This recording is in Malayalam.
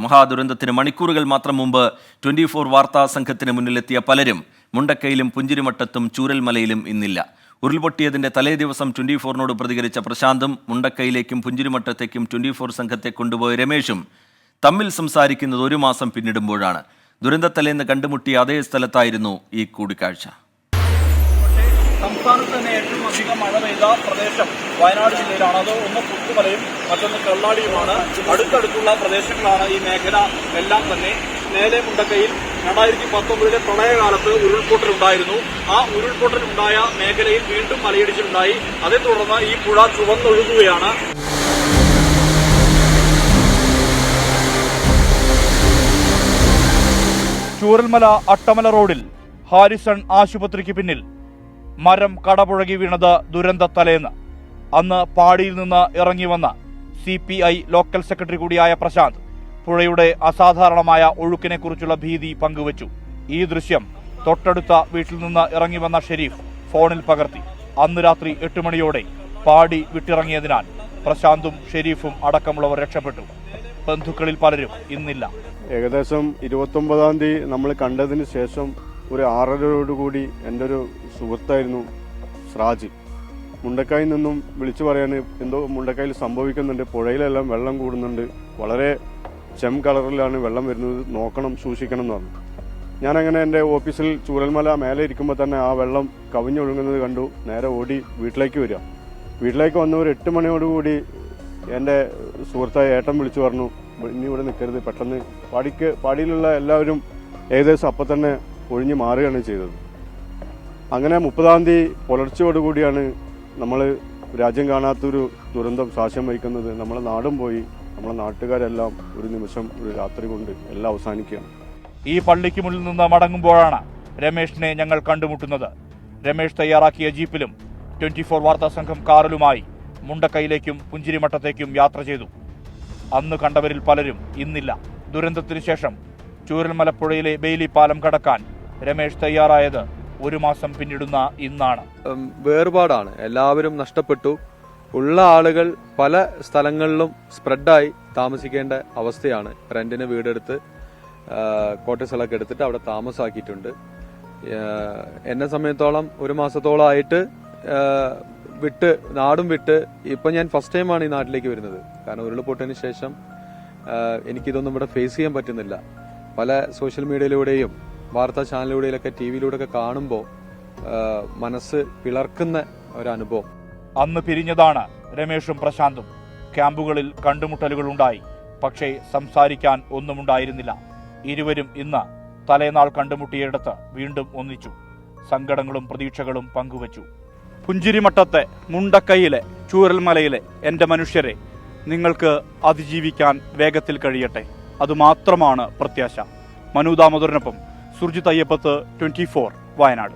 മഹാദുരന്തത്തിന് മണിക്കൂറുകൾ മാത്രം മുമ്പ് 24 വാർത്താ സംഘത്തിന് മുന്നിലെത്തിയ പലരും മുണ്ടക്കയിലും പുഞ്ചിരിമട്ടത്തും ചൂരൽമലയിലും ഇന്നില്ല. ഉരുൾപൊട്ടിയതിന്റെ തലേ ദിവസം 24നോട് പ്രതികരിച്ച പ്രശാന്തും മുണ്ടക്കയിലേക്കും പുഞ്ചിരിമട്ടത്തേക്കും 24 സംഘത്തെ കൊണ്ടുപോയ രമേശും തമ്മിൽ സംസാരിക്കുന്നത് 1 മാസം പിന്നിടുമ്പോഴാണ്. ദുരന്തത്തലേന്ന് കണ്ടുമുട്ടിയ അതേ സ്ഥലത്തായിരുന്നു ഈ കൂടിക്കാഴ്ച. സംസ്ഥാനത്ത് തന്നെ ഏറ്റവും അധികം മഴ പെയ്ത പ്രദേശം വയനാട് ജില്ലയിലാണ്. അത് ഒന്ന് പുത്തുമലയും മറ്റൊന്ന് കള്ളാടിയുമാണ്. അടുത്തടുത്തുള്ള പ്രദേശങ്ങളാണ് ഈ മേഖല എല്ലാം തന്നെ. നേരെ മുണ്ടക്കയിൽ 2019 പ്രളയകാലത്ത് ഉരുൾപൊട്ടലുണ്ടായിരുന്നു. ആ ഉരുൾപൊട്ടലുണ്ടായ മേഖലയിൽ വീണ്ടും മലയിടിച്ചിലുണ്ടായി. അതേ തുടർന്ന് ഈ പുഴ ചുവന്നൊഴുകുകയാണ്. ചൂരൽമല അട്ടമല റോഡിൽ ഹാരിസൺ ആശുപത്രിക്ക് പിന്നിൽ മരം കടപുഴകി വീണത് ദുരന്തത്തലേന്ന്. അന്ന് പാടിയിൽ നിന്ന് ഇറങ്ങി വന്ന CPI ലോക്കൽ സെക്രട്ടറി കൂടിയായ പ്രശാന്ത് പുഴയുടെ അസാധാരണമായ ഒഴുക്കിനെക്കുറിച്ചുള്ള ഭീതി പങ്കുവച്ചു. ഈ ദൃശ്യം തൊട്ടടുത്ത വീട്ടിൽ നിന്ന് ഇറങ്ങി വന്ന ഷെരീഫ് ഫോണിൽ പകർത്തി. അന്ന് രാത്രി 8 മണിയോടെ പാടി വിട്ടിറങ്ങിയതിനാൽ പ്രശാന്തും ഷെരീഫും അടക്കമുള്ളവർ രക്ഷപ്പെട്ടു. ബന്ധുക്കളിൽ പലരും ഇന്നില്ല. ഏകദേശം 29-ാം തീയതി നമ്മൾ കണ്ടതിന് ശേഷം ഒരു 6:30 എൻ്റെ ഒരു സുഹൃത്തായിരുന്നു സ്രാജ്. മുണ്ടക്കായിൽ നിന്നും വിളിച്ചു പറയാൻ എന്തോ മുണ്ടക്കായിൽ സംഭവിക്കുന്നുണ്ട്, പുഴയിലെല്ലാം വെള്ളം കൂടുന്നുണ്ട്, വളരെ കളറിലാണ് വെള്ളം വരുന്നത്, നോക്കണം, സൂക്ഷിക്കണം എന്ന് പറഞ്ഞു. ഞാനങ്ങനെ എൻ്റെ ഓഫീസിൽ ചൂരൽമല മേലെ ഇരിക്കുമ്പോൾ തന്നെ ആ വെള്ളം കവിഞ്ഞൊഴുകുന്നത് കണ്ടു. നേരെ ഓടി വീട്ടിലേക്ക് വരിക. വീട്ടിലേക്ക് വന്ന ഒരു 8 മണിയോടുകൂടി എൻ്റെ സുഹൃത്തായ ഏട്ടൻ വിളിച്ചു പറഞ്ഞു, ഇനി ഇവിടെ നിൽക്കരുത്, പെട്ടെന്ന് പാടിയിലുള്ള എല്ലാവരും ഏകദേശം അപ്പം തന്നെ ഒഴിഞ്ഞു മാറുകയാണ് ചെയ്തത്. അങ്ങനെ 30-ാം തീയതി പുലർച്ചയോടുകൂടിയാണ് നമ്മൾ രാജ്യം കാണാത്തൊരു ദുരന്തം സാക്ഷ്യം വഹിക്കുന്നത്. നമ്മളെ നാടും പോയി, നമ്മളെ നാട്ടുകാരെല്ലാം ഒരു നിമിഷം, ഒരു രാത്രി കൊണ്ട് എല്ലാം അവസാനിക്കുകയാണ്. ഈ പള്ളിക്ക് മുന്നിൽ നിന്ന് മടങ്ങുമ്പോഴാണ് രമേഷിനെ ഞങ്ങൾ കണ്ടുമുട്ടുന്നത്. രമേഷ് തയ്യാറാക്കിയ ജീപ്പിലും 24 വാർത്താ സംഘം കാറിലുമായി മുണ്ടക്കയിലേക്കും പുഞ്ചിരിമട്ടത്തേക്കും യാത്ര ചെയ്തു. അന്ന് കണ്ടവരിൽ പലരും ഇന്നില്ല. ദുരന്തത്തിന് ശേഷം ചൂരൽമലപ്പുഴയിലെ ബെയിലി പാലം കടക്കാൻ രമേഷ് തയ്യാറായത് 1 മാസം പിന്നിടുന്ന ഇന്നാണ്. വേർപാടാണ്, എല്ലാവരും നഷ്ടപ്പെട്ടു. ഉള്ള ആളുകൾ പല സ്ഥലങ്ങളിലും സ്പ്രെഡായി താമസിക്കേണ്ട അവസ്ഥയാണ്. റെന്റിന് വീടെടുത്ത് ക്വാർട്ടേഴ്സുകളൊക്കെ എടുത്തിട്ട് അവിടെ താമസാക്കിയിട്ടുണ്ട്. എന്നെ സമയത്തോളം 1 മാസത്തോളമായിട്ട് നാടും വിട്ട് ഇപ്പൊ ഞാൻ ഫസ്റ്റ് ടൈമാണ് ഈ നാട്ടിലേക്ക് വരുന്നത്. കാരണം ഉരുൾപൊട്ടലിന് ശേഷം എനിക്കിതൊന്നും ഇവിടെ ഫേസ് ചെയ്യാൻ പറ്റുന്നില്ല. പല സോഷ്യൽ മീഡിയയിലൂടെയും വാർത്താ ചാനലിലൂടെയൊക്കെ TV-യിലൂടെയൊക്കെ കാണുമ്പോൾ മനസ്സ് പിളർക്കുന്ന ഒരനുഭവം. അന്ന് പിരിഞ്ഞതാണ് രമേഷും പ്രശാന്തും. ക്യാമ്പുകളിൽ കണ്ടുമുട്ടലുകളുണ്ടായി, പക്ഷേ സംസാരിക്കാൻ ഒന്നുമുണ്ടായിരുന്നില്ല. ഇരുവരും ഇന്ന് തലേനാൾ കണ്ടുമുട്ടിയിടത്ത് വീണ്ടും ഒന്നിച്ചു. സങ്കടങ്ങളും പ്രതീക്ഷകളും പങ്കുവച്ചു. പുഞ്ചിരിമട്ടത്തെ, മുണ്ടക്കയിലെ, ചൂരൽമലയിലെ എൻ്റെ മനുഷ്യരെ, നിങ്ങൾക്ക് അതിജീവിക്കാൻ വേഗത്തിൽ കഴിയട്ടെ. അതുമാത്രമാണ് പ്രത്യാശ. മനു ദാമോദരനൊപ്പം സുർജിത് അയ്യപ്പത്ത്, 24 വയനാട്.